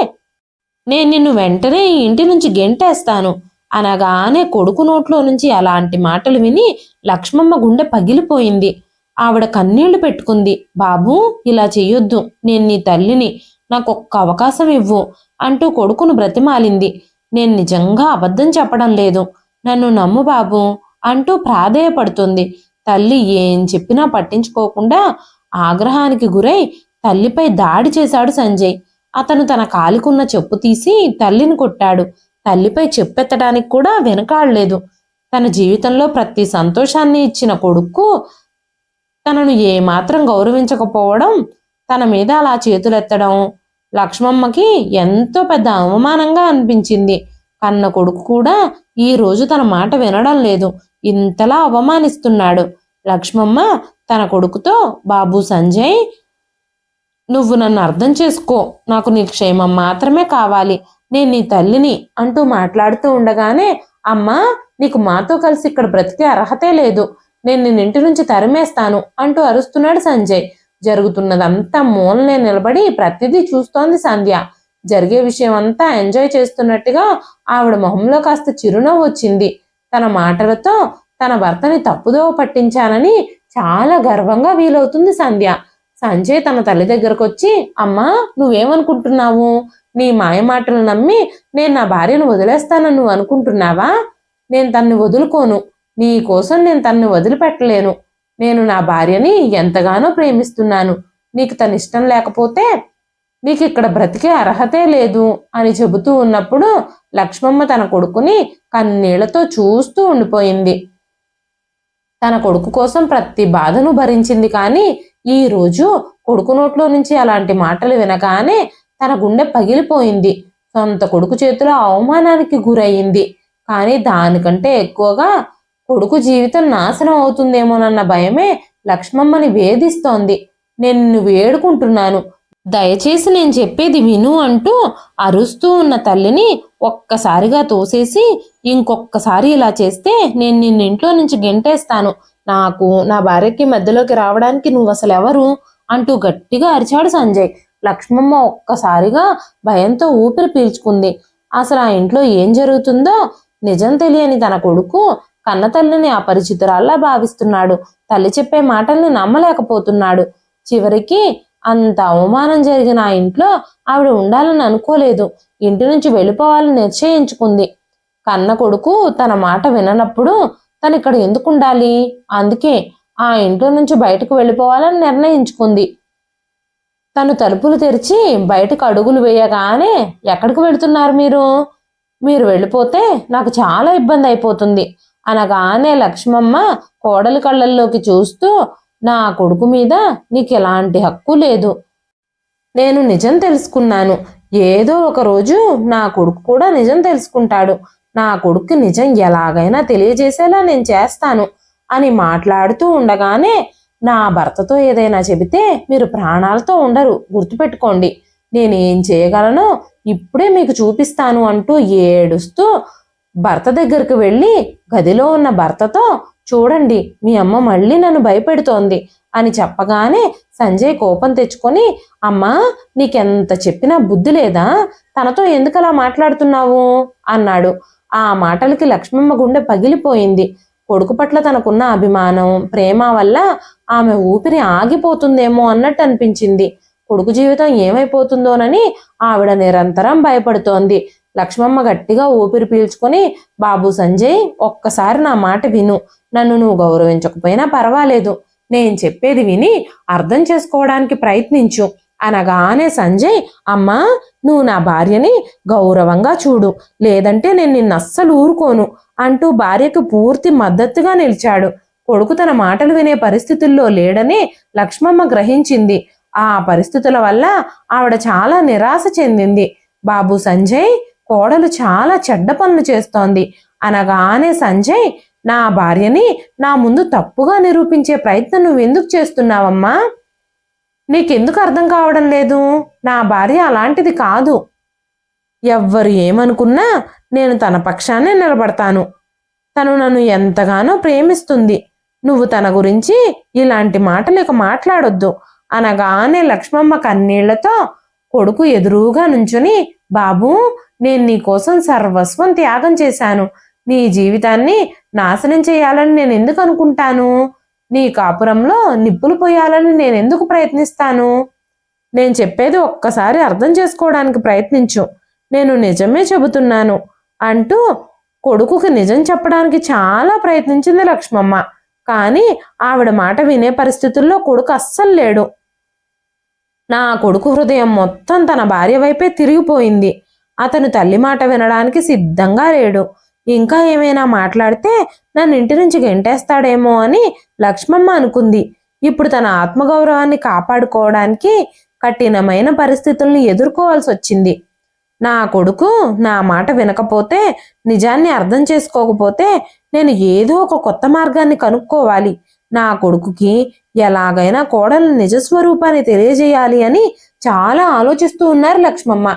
నేను నిన్ను వెంటనే ఈ ఇంటి నుంచి గెంటేస్తాను అనగానే కొడుకు నోట్లో నుంచి అలాంటి మాటలు విని లక్ష్మమ్మ గుండె పగిలిపోయింది. ఆవిడ కన్నీళ్లు పెట్టుకుంది. బాబు, ఇలా చెయ్యొద్దు. నేను నీ తల్లిని. నాకు ఒక్క అవకాశం ఇవ్వు అంటూ కొడుకును బ్రతిమాలింది. నేను నిజంగా అబద్ధం చెప్పడం లేదు. నన్ను నమ్ము బాబు అంటూ ప్రాధేయపడుతుంది. తల్లి ఏం చెప్పినా పట్టించుకోకుండా ఆగ్రహానికి గురై తల్లిపై దాడి చేశాడు సంజయ్. అతను తన కాలికున్న చెప్పు తీసి తల్లిని కొట్టాడు. తల్లిపై చెప్పెత్తడానికి కూడా వెనకాడలేదు. తన జీవితంలో ప్రతి సంతోషాన్ని ఇచ్చిన కొడుకు తనను ఏమాత్రం గౌరవించకపోవడం, తన మీద అలా చేతులెత్తడం లక్ష్మమ్మకి ఎంతో పెద్ద అవమానంగా అనిపించింది. కన్న కొడుకు కూడా ఈ రోజు తన మాట వినడం లేదు. ఇంతలా అవమానిస్తున్నాడు. లక్ష్మమ్మ తన కొడుకుతో, బాబు సంజయ్, నువ్వు నన్ను అర్థం చేసుకో. నాకు నీ క్షేమం మాత్రమే కావాలి. నేను నీ తల్లిని అంటూ మాట్లాడుతూ ఉండగానే, అమ్మా, నీకు మాతో కలిసి ఇక్కడ బ్రతికే అర్హతే లేదు. నేను నిన్ను ఇంటి నుంచి తరిమేస్తాను అంటూ అరుస్తున్నాడు సంజయ్. జరుగుతున్నదంతా మూలనే నిలబడి ప్రతిదీ చూస్తోంది సంధ్య. జరిగే విషయం అంతా ఎంజాయ్ చేస్తున్నట్టుగా ఆవిడ మొహంలో కాస్త చిరునవ్వు వచ్చింది. తన మాటలతో తన భర్తని తప్పుదోవ పట్టించానని చాలా గర్వంగా వీలవుతుంది సంధ్య. సంజయ్ తన తల్లి దగ్గరకు వచ్చి, అమ్మా, నువ్వేమనుకుంటున్నావు? నీ మాయ మాటలు నమ్మి నేను నా భార్యను వదిలేస్తానని నువ్వు అనుకుంటున్నావా? నేను తన్ని వదులుకోను. నీ కోసం నేను తన్ని వదిలిపెట్టలేను. నేను నా భార్యని ఎంతగానో ప్రేమిస్తున్నాను. నీకు తన ఇష్టం లేకపోతే నీకు ఇక్కడ బ్రతికే అర్హతే లేదు అని చెబుతూ ఉన్నప్పుడు లక్ష్మమ్మ తన కొడుకుని కన్నీళ్లతో చూస్తూ ఉండిపోయింది. తన కొడుకు కోసం ప్రతి బాధను భరించింది. కానీ ఈ రోజు కొడుకు నోట్లో నుంచి అలాంటి మాటలు వినగానే తన గుండె పగిలిపోయింది. సొంత కొడుకు చేతిలో అవమానానికి గురయ్యింది. కానీ దానికంటే ఎక్కువగా కొడుకు జీవితం నాశనం అవుతుందేమోనన్న భయమే లక్ష్మమ్మని వేధిస్తోంది. నేను నిన్ను వేడుకుంటున్నాను, దయచేసి నేను చెప్పేది విను అంటూ అరుస్తూ ఉన్న తల్లిని ఒక్కసారిగా తోసేసి, ఇంకొక్కసారి ఇలా చేస్తే నేను నిన్ను ఇంట్లో నుంచి గెంటేస్తాను. నాకు, నా భార్యకి మధ్యలోకి రావడానికి నువ్వు అసలు ఎవరు అంటూ గట్టిగా అరిచాడు సంజయ్. లక్ష్మమ్మ ఒక్కసారిగా భయంతో ఊపిరి పీల్చుకుంది. అసలు ఆ ఇంట్లో ఏం జరుగుతుందో నిజం తెలియని తన కొడుకు కన్న తల్లిని అపరిచితురాల్లా భావిస్తున్నాడు. తల్లి చెప్పే మాటల్ని నమ్మలేకపోతున్నాడు. చివరికి అంత అవమానం జరిగిన ఆ ఇంట్లో ఆవిడ ఉండాలని అనుకోలేదు. ఇంటి నుంచి వెళ్ళిపోవాలని నిశ్చయించుకుంది. కన్న కొడుకు తన మాట విననప్పుడు తను ఇక్కడ ఎందుకు ఉండాలి? అందుకే ఆ ఇంట్లో నుంచి బయటకు వెళ్ళిపోవాలని నిర్ణయించుకుంది. తను తలుపులు తెరిచి బయటకు అడుగులు వేయగానే, ఎక్కడికి వెళుతున్నారు మీరు? మీరు వెళ్ళిపోతే నాకు చాలా ఇబ్బంది అయిపోతుంది అనగానే లక్ష్మమ్మ కోడలి కళ్ళల్లోకి చూస్తూ, నా కొడుకు మీద నీకు ఎలాంటి హక్కు లేదు. నేను నిజం తెలుసుకున్నాను. ఏదో ఒక రోజు నా కొడుకు కూడా నిజం తెలుసుకుంటాడు. నా కొడుకు నిజం ఎలాగైనా తెలియజేసేలా నేను చేస్తాను అని మాట్లాడుతూ ఉండగానే, నా భర్తతో ఏదైనా చెబితే మీరు ప్రాణాలతో ఉండరు, గుర్తుపెట్టుకోండి. నేనేం చేయగలనో ఇప్పుడే మీకు చూపిస్తాను అంటూ ఏడుస్తూ భర్త దగ్గరికి వెళ్ళి గదిలో ఉన్న భర్తతో, చూడండి మీ అమ్మ మళ్ళీ నన్ను భయపెడుతోంది అని చెప్పగానే సంజయ్ కోపం తెచ్చుకొని, అమ్మా నీకెంత చెప్పినా బుద్ధి లేదా? తనతో ఎందుకలా మాట్లాడుతున్నావు అన్నాడు. ఆ మాటలకి లక్ష్మమ్మ గుండె పగిలిపోయింది. కొడుకు పట్ల తనకున్న అభిమానం, ప్రేమ వల్ల ఆమె ఊపిరి ఆగిపోతుందేమో అన్నట్టు అనిపించింది. కొడుకు జీవితం ఏమైపోతుందోనని ఆవిడ నిరంతరం భయపడుతోంది. లక్ష్మమ్మ గట్టిగా ఊపిరి పీల్చుకొని, బాబు సంజయ్, ఒక్కసారి నా మాట విను. నన్ను నువ్వు గౌరవించకపోయినా పర్వాలేదు, నేను చెప్పేది విని అర్థం చేసుకోవడానికి ప్రయత్నించు అనగానే సంజయ్, అమ్మా నువ్వు నా భార్యని గౌరవంగా చూడు, లేదంటే నేను నిన్ను అస్సలు ఊరుకోను అంటూ భార్యకు పూర్తి మద్దతుగా నిలిచాడు. కొడుకు తన మాటలు వినే పరిస్థితుల్లో లేడని లక్ష్మమ్మ గ్రహించింది. ఆ పరిస్థితుల వల్ల ఆవిడ చాలా నిరాశ చెందింది. బాబు సంజయ్, కోడలు చాలా చెడ్డ పనులు చేస్తోంది అనగానే సంజయ్, నా భార్యని నా ముందు తప్పుగా నిరూపించే ప్రయత్నం నువ్వెందుకు చేస్తున్నావమ్మా? నీకెందుకు అర్థం కావడం లేదు? నా భార్య అలాంటిది కాదు. ఎవ్వరు ఏమనుకున్నా నేను తన పక్షాన్నే నిలబడతాను. తను నన్ను ఎంతగానో ప్రేమిస్తుంది. నువ్వు తన గురించి ఇలాంటి మాటలు ఇక మాట్లాడొద్దు అనగానే లక్ష్మమ్మ కన్నీళ్లతో కొడుకు ఎదురుగా నుంచుని, బాబు నేను నీకోసం సర్వస్వం త్యాగం చేశాను. నీ జీవితాన్ని నాశనం చేయాలని నేను ఎందుకు అనుకుంటాను? నీ కాపురంలో నిప్పులు పోయాలని నేను ఎందుకు ప్రయత్నిస్తాను? నేను చెప్పేది ఒక్కసారి అర్థం చేసుకోవడానికి ప్రయత్నించు. నేను నిజమే చెబుతున్నాను అంటూ కొడుకుకి నిజం చెప్పడానికి చాలా ప్రయత్నించింది లక్ష్మమ్మ. కానీ ఆవిడ మాట వినే పరిస్థితుల్లో కొడుకు అస్సలు లేడు. నా కొడుకు హృదయం మొత్తం తన భార్య వైపే తిరిగిపోయింది. అతను తల్లి మాట వినడానికి సిద్ధంగా లేడు. ఇంకా ఏమైనా మాట్లాడితే నన్ను ఇంటి నుంచి గెంటేస్తాడేమో అని లక్ష్మమ్మ అనుకుంది. ఇప్పుడు తన ఆత్మగౌరవాన్ని కాపాడుకోవడానికి కఠినమైన పరిస్థితుల్ని ఎదుర్కోవాల్సి వచ్చింది. నా కొడుకు నా మాట వినకపోతే, నిజాన్ని అర్థం చేసుకోకపోతే నేను ఏదో ఒక కొత్త మార్గాన్ని కనుక్కోవాలి. నా కొడుకుకి ఎలాగైనా కోడలు నిజస్వరూపాన్ని తెలియజేయాలి అని చాలా ఆలోచిస్తూ ఉన్నారు లక్ష్మమ్మ.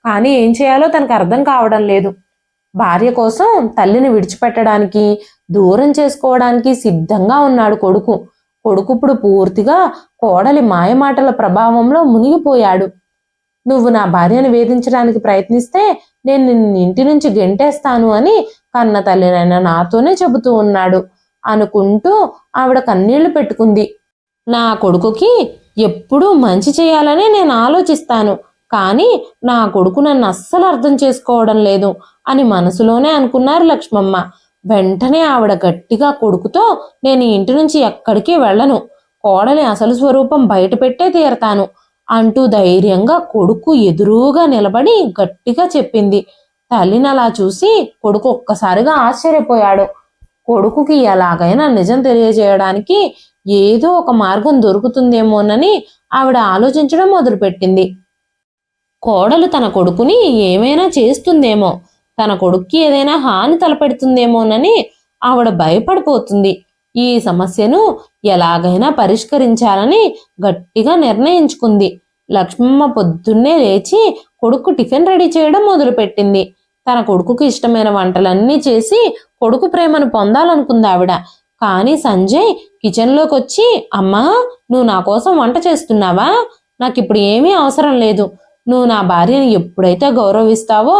కానీ ఏం చేయాలో తనకు అర్థం కావడం లేదు. భార్య కోసం తల్లిని విడిచిపెట్టడానికి, దూరం చేసుకోవడానికి సిద్ధంగా ఉన్నాడు కొడుకు. కొడుకు ఇప్పుడు పూర్తిగా కోడలి మాయమాటల ప్రభావంలో మునిగిపోయాడు. నువ్వు నా భార్యను వేధించడానికి ప్రయత్నిస్తే నేను నిన్ను ఇంటి నుంచి గెంటేస్తాను అని కన్న తల్లినైనా నాతోనే చెబుతూ ఉన్నాడు అనుకుంటూ ఆవిడ కన్నీళ్లు పెట్టుకుంది. నా కొడుకుకి ఎప్పుడూ మంచి చేయాలనే నేను ఆలోచిస్తాను, కానీ నా కొడుకు నన్ను అస్సలు అర్థం చేసుకోవడం లేదు అని మనసులోనే అనుకున్నారు లక్ష్మమ్మ. వెంటనే ఆవిడ గట్టిగా కొడుకుతో, నేను ఇంటి నుంచి ఎక్కడికి వెళ్ళను, కోడలి అసలు స్వరూపం బయట పెట్టే తీరతాను అంటూ ధైర్యంగా కొడుకు ఎదురుగా నిలబడి గట్టిగా చెప్పింది. తల్లిని అలా చూసి కొడుకు ఒక్కసారిగా ఆశ్చర్యపోయాడు. కొడుకుకి ఎలాగైనా నిజం తెలియజేయడానికి ఏదో ఒక మార్గం దొరుకుతుందేమోనని ఆవిడ ఆలోచించడం మొదలుపెట్టింది. కోడలు తన కొడుకుని ఏమైనా చేస్తుందేమో, తన కొడుక్కి ఏదైనా హాని తలపెడుతుందేమోనని ఆవిడ భయపడిపోతుంది. ఈ సమస్యను ఎలాగైనా పరిష్కరించాలని గట్టిగా నిర్ణయించుకుంది. లక్ష్మమ్మ పొద్దున్నే లేచి కొడుకు టిఫిన్ రెడీ చేయడం మొదలుపెట్టింది. తన కొడుకుకి ఇష్టమైన వంటలన్నీ చేసి కొడుకు ప్రేమను పొందాలనుకుంది ఆవిడ. కానీ సంజయ్ కిచెన్లోకి వచ్చి, అమ్మా నువ్వు నా కోసం వంట చేస్తున్నావా? నాకు ఇప్పుడు ఏమీ అవసరం లేదు. నువ్వు నా భార్యని ఎప్పుడైతే గౌరవిస్తావో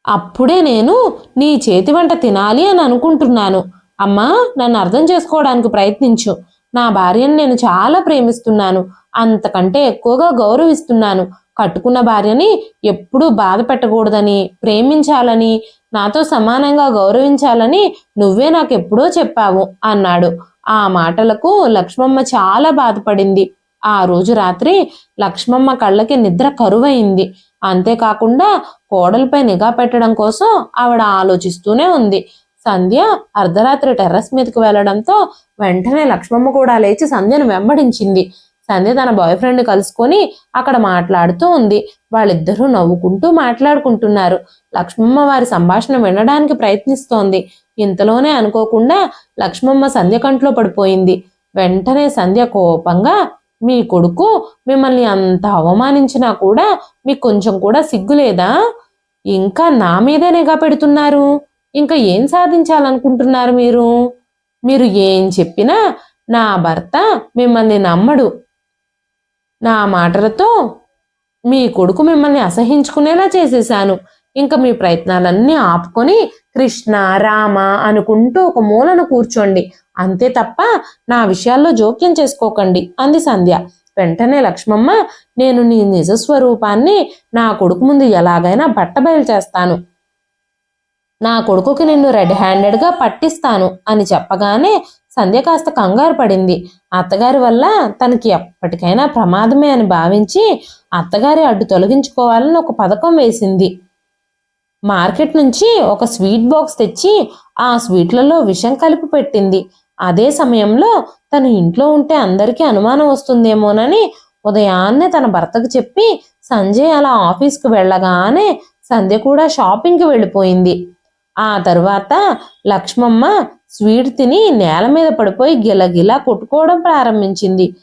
అప్పుడే నేను నీ చేతి వంట తినాలి అని అనుకుంటున్నాను. అమ్మా నన్ను అర్థం చేసుకోవడానికి ప్రయత్నించు. నా భార్యను నేను చాలా ప్రేమిస్తున్నాను, అంతకంటే ఎక్కువగా గౌరవిస్తున్నాను. కట్టుకున్న భార్యని ఎప్పుడూ బాధ పెట్టకూడదని, ప్రేమించాలని, నాతో సమానంగా గౌరవించాలని నువ్వే నాకెప్పుడో చెప్పావు అన్నాడు. ఆ మాటలకు లక్ష్మమ్మ చాలా బాధపడింది. ఆ రోజు రాత్రి లక్ష్మమ్మ కళ్ళకి నిద్ర కరువైంది. అంతేకాకుండా కోడలిపై నిఘా పెట్టడం కోసం ఆవిడ ఆలోచిస్తూనే ఉంది. సంధ్య అర్ధరాత్రి టెర్రస్ మీదకి వెళ్లడంతో వెంటనే లక్ష్మమ్మ కూడా లేచి సంధ్యను వెంబడించింది. సంధ్య తన బాయ్ ఫ్రెండ్ కలుసుకొని అక్కడ మాట్లాడుతూ ఉంది. వాళ్ళిద్దరూ నవ్వుకుంటూ మాట్లాడుకుంటున్నారు. లక్ష్మమ్మ వారి సంభాషణ వినడానికి ప్రయత్నిస్తోంది. ఇంతలోనే అనుకోకుండా లక్ష్మమ్మ సంధ్య కంట్లో పడిపోయింది. వెంటనే సంధ్య కోపంగా, మీ కొడుకు మిమ్మల్ని అంత అవమానించినా కూడా మీకు కొంచెం కూడా సిగ్గులేదా? ఇంకా నా మీదే నిఘా పెడుతున్నారు. ఇంకా ఏం సాధించాలనుకుంటున్నారు మీరు? మీరు ఏం చెప్పినా నా భర్త మిమ్మల్ని నమ్మడు. నా మాటలతో మీ కొడుకు మిమ్మల్ని అసహించుకునేలా చేసేశాను. ఇంకా మీ ప్రయత్నాలన్నీ ఆపుకొని కృష్ణ రామ అనుకుంటూ ఒక మూలన కూర్చోండి. అంతే తప్ప నా విషయాల్లో జోక్యం చేసుకోకండి అంది సంధ్య. వెంటనే లక్ష్మమ్మ, నేను నీ నిజస్వరూపాన్ని నా కొడుకు ముందు ఎలాగైనా బట్టబయలు చేస్తాను. నా కొడుకుకి నిన్ను రెడ్ హ్యాండెడ్గా పట్టిస్తాను అని చెప్పగానే సంధ్య కాస్త కంగారు పడింది. అత్తగారి వల్ల తనకి ఎప్పటికైనా ప్రమాదమే అని భావించి అత్తగారి అడ్డు తొలగించుకోవాలని ఒక పథకం వేసింది. మార్కెట్ నుంచి ఒక స్వీట్ బాక్స్ తెచ్చి ఆ స్వీట్లలో విషం కలిపి పెట్టింది. అదే సమయంలో తను ఇంట్లో ఉంటే అందరికీ అనుమానం వస్తుందేమోనని ఉదయాన్నే తన భర్తకు చెప్పి సంజయ్ అలా ఆఫీస్కి వెళ్ళగానే సంధ్య కూడా షాపింగ్కి వెళ్ళిపోయింది. ఆ తరువాత లక్ష్మమ్మ స్వీట్ తిని నేల మీద పడిపోయి గిలగిలా కొట్టుకోవడం ప్రారంభించింది.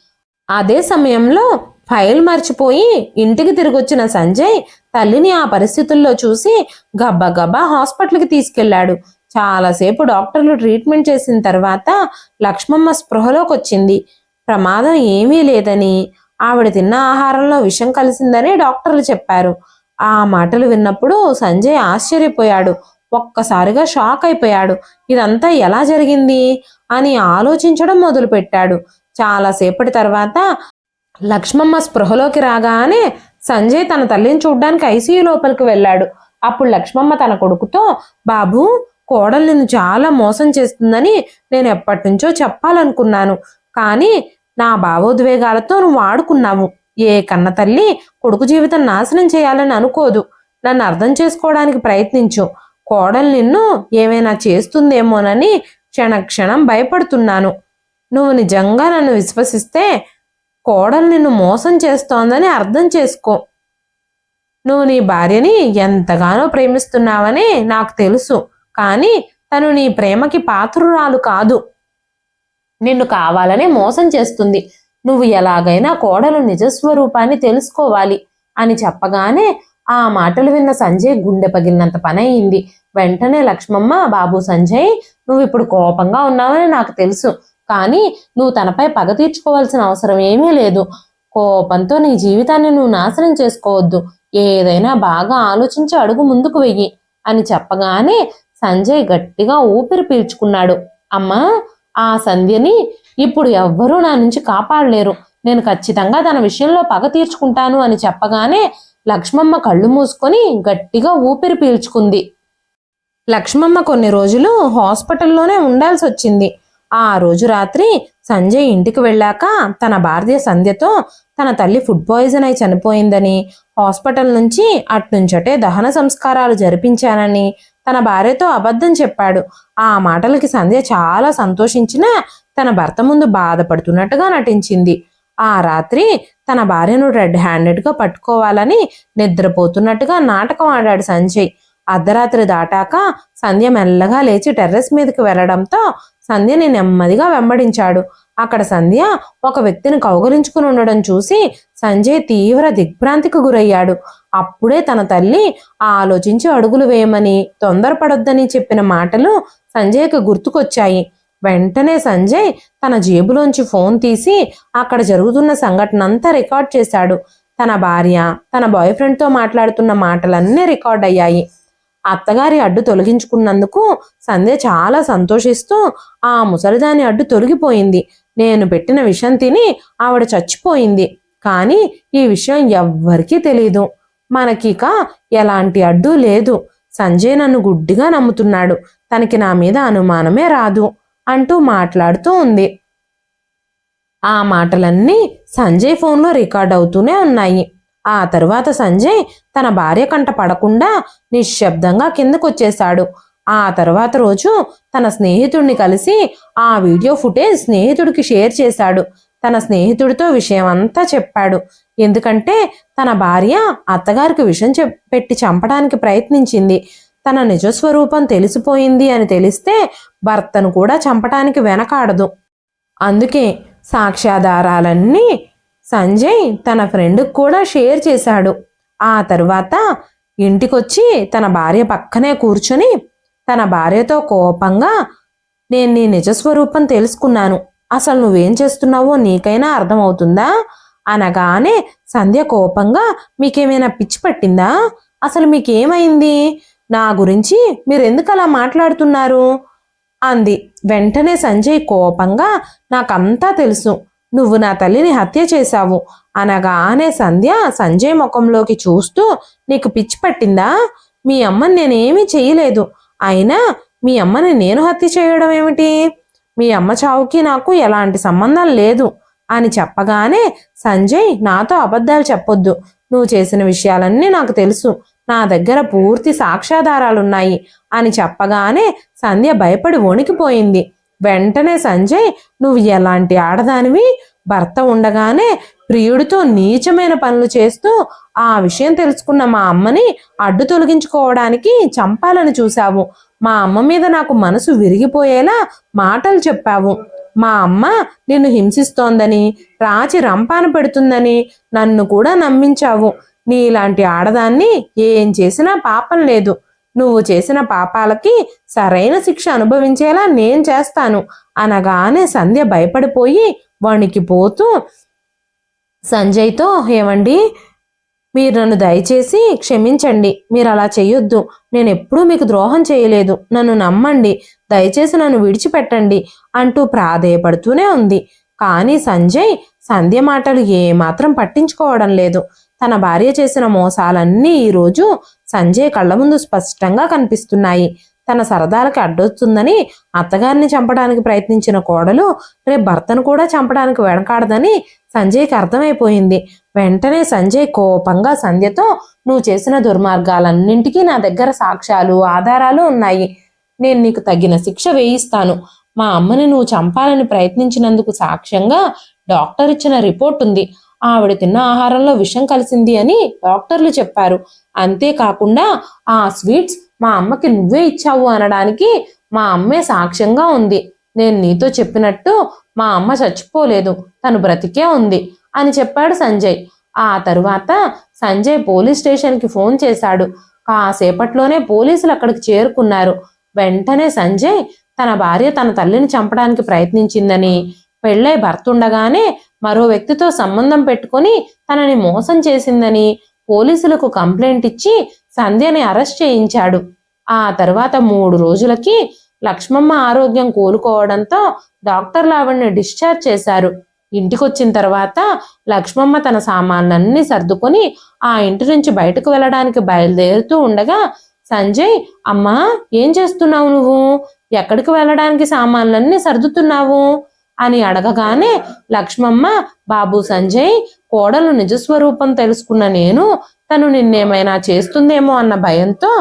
అదే సమయంలో ఫైల్ మర్చిపోయి ఇంటికి తిరిగొచ్చిన సంజయ్ తల్లిని ఆ పరిస్థితుల్లో చూసి గబ్బగబ్బా హాస్పిటల్కి తీసుకెళ్లాడు. చాలాసేపు డాక్టర్లు ట్రీట్మెంట్ చేసిన తర్వాత లక్ష్మమ్మ స్పృహలోకి వచ్చింది. ప్రమాదం ఏమీ లేదని, ఆవిడ తిన్న ఆహారంలో విషం కలిసిందని డాక్టర్లు చెప్పారు. ఆ మాటలు విన్నప్పుడు సంజయ్ ఆశ్చర్యపోయాడు. ఒక్కసారిగా షాక్ అయిపోయాడు. ఇదంతా ఎలా జరిగింది అని ఆలోచించడం మొదలుపెట్టాడు. చాలాసేపటి తర్వాత లక్ష్మమ్మ స్పృహలోకి రాగానే సంజయ్ తన తల్లిని చూడ్డానికి ఐసీయూ లోపలికి వెళ్ళాడు. అప్పుడు లక్ష్మమ్మ తన కొడుకుతో, బాబు, కోడలు నిన్ను చాలా మోసం చేస్తుందని నేను ఎప్పటి నుంచో చెప్పాలనుకున్నాను. కానీ నా భావోద్వేగాలతో నువ్వు ఆడుకున్నావు. ఏ కన్న తల్లి కొడుకు జీవితం నాశనం చేయాలని అనుకోదు. నన్ను అర్థం చేసుకోవడానికి ప్రయత్నించు. కోడలు నిన్ను ఏమైనా చేస్తుందేమోనని క్షణక్షణం భయపడుతున్నాను. నువ్వు నిజంగా నన్ను విశ్వసిస్తే కోడలు నిన్ను మోసం చేస్తోందని అర్థం చేసుకో. నువ్వు నీ భార్యని ఎంతగానో ప్రేమిస్తున్నావని నాకు తెలుసు. కానీ తను నీ ప్రేమకి పాత్రురాలు కాదు. నిన్ను కావాలనే మోసం చేస్తుంది. నువ్వు ఎలాగైనా కోడలు నిజస్వరూపాన్ని తెలుసుకోవాలి అని చెప్పగానే ఆ మాటలు విన్న సంజయ్ గుండె పగిలినంత పని అయింది. వెంటనే లక్ష్మమ్మ, బాబు సంజయ్, నువ్వు ఇప్పుడు కోపంగా ఉన్నావని నాకు తెలుసు. కానీ నువ్వు తనపై పగ తీర్చుకోవాల్సిన అవసరం ఏమీ లేదు. కోపంతో నీ జీవితాన్ని నువ్వు నాశనం చేసుకోవద్దు. ఏదైనా బాగా ఆలోచించి అడుగు ముందుకు వెయ్యి అని చెప్పగానే సంజయ్ గట్టిగా ఊపిరి పీల్చుకున్నాడు. అమ్మా, ఆ సంధ్యని ఇప్పుడు ఎవ్వరూ నా నుంచి కాపాడలేరు. నేను ఖచ్చితంగా తన విషయంలో పగ తీర్చుకుంటాను అని చెప్పగానే లక్ష్మమ్మ కళ్ళు మూసుకొని గట్టిగా ఊపిరి పీల్చుకుంది. లక్ష్మమ్మ కొన్ని రోజులు హాస్పిటల్లోనే ఉండాల్సి వచ్చింది. ఆ రోజు రాత్రి సంజయ్ ఇంటికి వెళ్ళాక తన భార్య సంధ్యతో తన తల్లి ఫుడ్ పాయిజన్ అయి చనిపోయిందని, హాస్పిటల్ నుంచి అట్నుంచటే దహన సంస్కారాలు జరిపించానని తన భార్యతో అబద్ధం చెప్పాడు. ఆ మాటలకి సంధ్య చాలా సంతోషించినా తన భర్త ముందు బాధపడుతున్నట్టుగా నటించింది. ఆ రాత్రి తన భార్యను రెడ్ హ్యాండెడ్గా పట్టుకోవాలని నిద్రపోతున్నట్టుగా నాటకం ఆడాడు సంజయ్. అర్ధరాత్రి దాటాక సంధ్య మెల్లగా లేచి టెర్రస్ మీదకి వెళ్లడంతో సంధ్యని నెమ్మదిగా వెంబడించాడు. అక్కడ సంధ్య ఒక వ్యక్తిని కౌగలించుకుని ఉండడం చూసి సంజయ్ తీవ్ర దిగ్భ్రాంతికి గురయ్యాడు. అప్పుడే తన తల్లి ఆలోచించి అడుగులు వేయమని, తొందరపడొద్దని చెప్పిన మాటలు సంజయ్కి గుర్తుకొచ్చాయి. వెంటనే సంజయ్ తన జేబులోంచి ఫోన్ తీసి అక్కడ జరుగుతున్న సంఘటన అంతా రికార్డ్ చేశాడు. తన భార్య తన బాయ్ ఫ్రెండ్తో మాట్లాడుతున్న మాటలన్నీ రికార్డ్ అయ్యాయి. అత్తగారి అడ్డు తొలగించుకున్నందుకు సంధ్య చాలా సంతోషిస్తూ, ఆ ముసలిదాని అడ్డు తొలగిపోయింది. నేను పెట్టిన విషం తిని ఆవిడ చచ్చిపోయింది. కానీ ఈ విషయం ఎవ్వరికీ తెలీదు. మనకిక ఎలాంటి అడ్డు లేదు. సంజయ్ నన్ను గుడ్డిగా నమ్ముతున్నాడు. తనకి నా మీద అనుమానమే రాదు అంటూ మాట్లాడుతూ ఉంది. ఆ మాటలన్నీ సంజయ్ ఫోన్లో రికార్డ్ అవుతూనే ఉన్నాయి. ఆ తరువాత సంజయ్ తన భార్య కంట పడకుండా నిశ్శబ్దంగా కిందకొచ్చేశాడు. ఆ తర్వాత రోజు తన స్నేహితుడిని కలిసి ఆ వీడియో ఫుటేజ్ స్నేహితుడికి షేర్ చేశాడు. తన స్నేహితుడితో విషయం అంతా చెప్పాడు. ఎందుకంటే తన భార్య అత్తగారికి విషం పెట్టి చంపడానికి ప్రయత్నించింది. తన నిజస్వరూపం తెలిసిపోయింది అని తెలిస్తే భర్తను కూడా చంపటానికి వెనకాడదు. అందుకే సాక్ష్యాధారాలన్నీ సంజయ్ తన ఫ్రెండ్కి కూడా షేర్ చేశాడు. ఆ తరువాత ఇంటికొచ్చి తన భార్య పక్కనే కూర్చొని తన భార్యతో కోపంగా, నేను నీ నిజస్వరూపం తెలుసుకున్నాను, అసలు నువ్వేం చేస్తున్నావో నీకైనా అర్థమవుతుందా అనగానే సంధ్య కోపంగా, మీకేమైనా పిచ్చి పట్టిందా, అసలు మీకేమైంది, నా గురించి మీరెందుకు అలా మాట్లాడుతున్నారు అంది. వెంటనే సంజయ్ కోపంగా, నాకంతా తెలుసు, నువ్వు నా తల్లిని హత్య చేశావు అనగానే సంజయ్ ముఖంలోకి చూస్తూ, నీకు పిచ్చి పట్టిందా, మీ అమ్మని నేనేమీ చెయ్యలేదు, అయినా మీ అమ్మని నేను హత్య చేయడం ఏమిటి, మీ అమ్మ చావుకి నాకు ఎలాంటి సంబంధం లేదు అని చెప్పగానే సంజయ్, నాతో అబద్ధాలు చెప్పొద్దు, నువ్వు చేసిన విషయాలన్నీ నాకు తెలుసు, నా దగ్గర పూర్తి సాక్ష్యాధారాలున్నాయి అని చెప్పగానే సంధ్య భయపడి వణికిపోయింది. వెంటనే సంజయ్, నువ్వు ఎలాంటి ఆడదానివి, భర్త ఉండగానే ప్రియుడితో నీచమైన పనులు చేస్తూ ఆ విషయం తెలుసుకున్న మా అమ్మని అడ్డు తొలగించుకోవడానికి చంపాలని చూశావు, మా అమ్మ మీద నాకు మనసు విరిగిపోయేలా మాటలు చెప్పావు, మా అమ్మ నిన్ను హింసిస్తోందని, రాచి రంపాన పెడుతుందని నన్ను కూడా నమ్మించావు, నీలాంటి ఆడదాన్ని ఏం చేసినా పాపం లేదు, నువ్వు చేసిన పాపాలకి సరైన శిక్ష అనుభవించేలా నేను చేస్తాను అనగానే సంధ్య భయపడిపోయి వణికిపోతూ సంజయ్తో, ఏమండి, మీరు నన్ను దయచేసి క్షమించండి, మీరు అలా చెయ్యొద్దు, నేను ఎప్పుడూ మీకు ద్రోహం చేయలేదు, నన్ను నమ్మండి, దయచేసి నన్ను విడిచిపెట్టండి అంటూ ప్రాధేయపడుతూనే ఉంది. కానీ సంజయ్ సంధ్య మాటలు ఏమాత్రం పట్టించుకోవడం లేదు. తన భార్య చేసిన మోసాలన్నీ ఈరోజు సంజయ్ కళ్ళ ముందు స్పష్టంగా కనిపిస్తున్నాయి. తన సరదాలకి అడ్డొస్తుందని అత్తగారిని చంపడానికి ప్రయత్నించిన కోడలు రేపు భర్తను కూడా చంపడానికి వెనకాడదని సంజయ్కి అర్థమైపోయింది. వెంటనే సంజయ్ కోపంగా సంధ్యతో, నువ్వు చేసిన దుర్మార్గాలన్నింటికీ నా దగ్గర సాక్ష్యాలు ఆధారాలు ఉన్నాయి, నేను నీకు తగిన శిక్ష వేయిస్తాను, మా అమ్మని నువ్వు చంపాలని ప్రయత్నించినందుకు సాక్ష్యంగా డాక్టర్ ఇచ్చిన రిపోర్ట్ ఉంది, ఆవిడ తిన్న ఆహారంలో విషం కలిసింది అని డాక్టర్లు చెప్పారు, అంతేకాకుండా ఆ స్వీట్స్ మా అమ్మకి నువ్వే ఇచ్చావు అనడానికి మా అమ్మే సాక్ష్యంగా ఉంది, నేను నీతో చెప్పినట్టు మా అమ్మ చచ్చిపోలేదు, తను బ్రతికే ఉంది అని చెప్పాడు సంజయ్. ఆ తరువాత సంజయ్ పోలీస్ స్టేషన్కి ఫోన్ చేశాడు. కాసేపట్లోనే పోలీసులు అక్కడికి చేరుకున్నారు. వెంటనే సంజయ్ తన భార్య తన తల్లిని చంపడానికి ప్రయత్నించిందని, పెళ్ళై భర్త ఉండగానే మరో వ్యక్తితో సంబంధం పెట్టుకొని తనని మోసం చేసిందని పోలీసులకు కంప్లైంట్ ఇచ్చి సంధ్యని అరెస్ట్ చేయించాడు. ఆ తర్వాత 3 రోజులకి లక్ష్మమ్మ ఆరోగ్యం కోలుకోవడంతో డాక్టర్లు ఆవిడ్ని డిశ్చార్జ్ చేశారు. ఇంటికొచ్చిన తర్వాత లక్ష్మమ్మ తన సామాన్లన్నీ సర్దుకొని ఆ ఇంటి నుంచి బయటకు వెళ్ళడానికి బయలుదేరుతూ ఉండగా సంజయ్, అమ్మా, ఏం చేస్తున్నావు నువ్వు, ఎక్కడికి వెళ్ళడానికి సామాన్లన్నీ సర్దుతున్నావు అని అడగగానే లక్ష్మమ్మ, బాబు సంజయ్, కోడలు నిజస్వరూపం తెలుసుకున్న నేను తను నిన్నేమైనా చేస్తుందేమో అన్న భయంతో,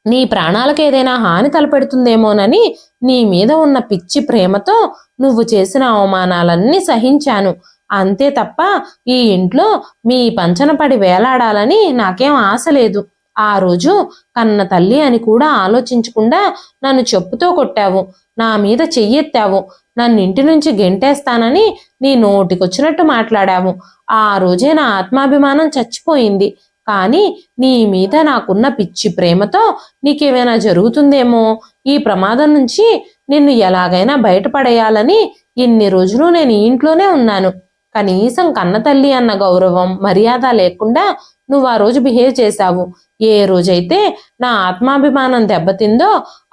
నీ ప్రాణాలకు ఏదైనా హాని తలపెడుతుందేమోనని నీ మీద ఉన్న పిచ్చి ప్రేమతో నువ్వు చేసిన అవమానాలన్నీ సహించాను, అంతే తప్ప ఈ ఇంట్లో మీ పంచన పడి వేలాడాలని నాకేం ఆశ లేదు. ఆ రోజు కన్న తల్లి అని కూడా ఆలోచించకుండా నన్ను చెప్పుతో కొట్టావు, నా మీద చెయ్యెత్తావు, నన్ను ఇంటి నుంచి గెంటేస్తానని నీ నోటికొచ్చినట్టు మాట్లాడావు. ఆ రోజే నా ఆత్మాభిమానం చచ్చిపోయింది. కానీ నీ మీద నాకున్న పిచ్చి ప్రేమతో నీకేమైనా జరుగుతుందేమో, ఈ ప్రమాదం నుంచి నిన్ను ఎలాగైనా బయటపడేయాలని ఇన్ని రోజులు నేను ఈ ఇంట్లోనే ఉన్నాను. కనీసం కన్నతల్లి అన్న గౌరవం మర్యాద లేకుండా నువ్వు ఆ రోజు బిహేవ్ చేశావు. ఏ రోజైతే నా ఆత్మాభిమానం దెబ్బతిందో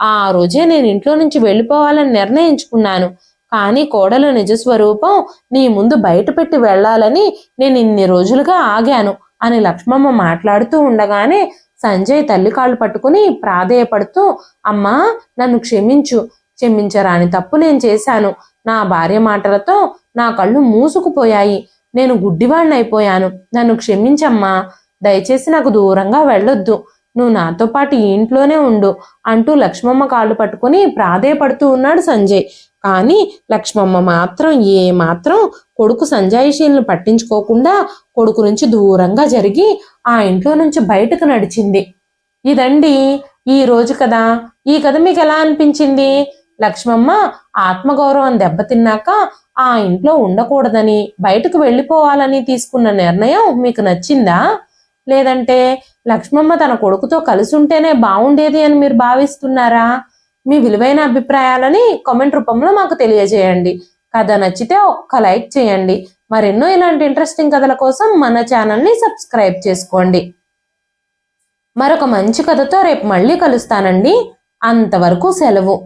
ఆ రోజే నేను ఇంట్లో నుంచి వెళ్ళిపోవాలని నిర్ణయించుకున్నాను. కానీ కోడలు నిజస్వరూపం నీ ముందు బయటపెట్టి వెళ్ళాలని నేను ఇన్ని రోజులుగా ఆగాను అని లక్ష్మమ్మ మాట్లాడుతూ ఉండగానే సంజయ్ తల్లి కాళ్ళు పట్టుకుని ప్రాధేయపడుతూ, అమ్మా, నన్ను క్షమించు, క్షమించరాని తప్పు నేను చేశాను. నా భార్య మాటలతో నా కళ్ళు మూసుకుపోయాయి. నేను గుడ్డివాణ్ణి అయిపోయాను. నన్ను క్షమించమ్మా. దయచేసి నాకు దూరంగా వెళ్ళొద్దు. నువ్వు నాతో పాటు ఈ ఇంట్లోనే ఉండు అంటూ లక్ష్మమ్మ కాళ్ళు పట్టుకుని ప్రాధేయపడుతూ ఉన్నాడు సంజయ్. కానీ లక్ష్మమ్మ మాత్రం కొడుకు సంజాయిషీలను పట్టించుకోకుండా కొడుకు నుంచి దూరంగా జరిగి ఆ ఇంట్లో నుంచి బయటకు నడిచింది. ఇదండి ఈ రోజు కథ. ఈ కథ మీకు ఎలా అనిపించింది? లక్ష్మమ్మ ఆత్మగౌరవం దెబ్బతిన్నాక ఆ ఇంట్లో ఉండకూడదని బయటకు వెళ్ళిపోవాలని తీసుకున్న నిర్ణయం మీకు నచ్చిందా? లేదంటే లక్ష్మమ్మ తన కొడుకుతో కలిసి ఉంటేనే బాగుండేది అని మీరు భావిస్తున్నారా? మీ విలువైన అభిప్రాయాలని కామెంట్ రూపంలో మాకు తెలియజేయండి. కథ నచ్చితే ఒక్క లైక్ చేయండి. మరెన్నో ఇలాంటి ఇంట్రెస్టింగ్ కథల కోసం మన ఛానల్ని సబ్స్క్రైబ్ చేసుకోండి. మరొక మంచి కథతో రేపు మళ్ళీ కలుస్తానండి. అంతవరకు సెలవు.